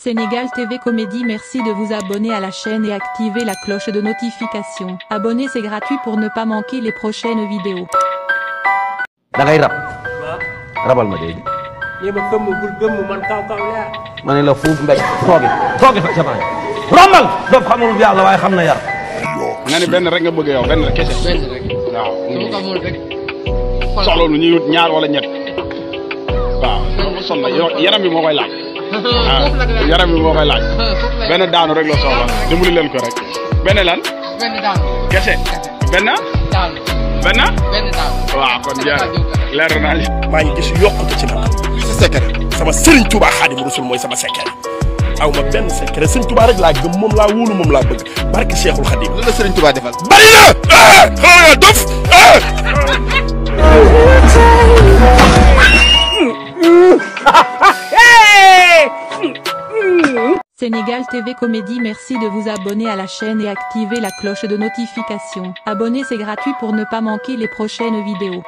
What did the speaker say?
Sénégal TV Comédie, merci de vous abonner à la chaîne et activer la cloche de notification. Abonner, c'est gratuit pour ne pas manquer les prochaines vidéos. da ngay rab waaw rabal ma dégg ñi ma gëmm bul gëmm man kaw kaw laa ma ne la fuuf mbéj tooge fa ca rombal doof xamul yàlla waaye xam na yar nga ni benn rek nga bëgg yow benn rek kese. benn rek. waaw. su ma ko amul rek. soxla nu ñuy wut ñaar wala ñett. waaw loolu sonn na yaram bi moo koy laaj. yaram bi moo koy laaj. benn daanu rek la soxla dimbali leen ko rek. benn lan. benn daanu. kese. benn. daanu. benn. benn daanu. waaw kon jeex leer naa li. maa ngi gis yokkute ci man. sa secret. sama Serigne Touba Xaadimu Rasuul mooy sama secret. aw ma benn secret Serigne Touba rek laa gëm moom laa wóolu moom laa bëgg barke Cheikhul Khadim. lan la Serigne Touba defal. bari na xanaa nga dof Sénégal TV Comédie, merci de vous abonner à la chaîne et activer la cloche de notification. Abonner, c'est gratuit pour ne pas manquer les prochaines vidéos.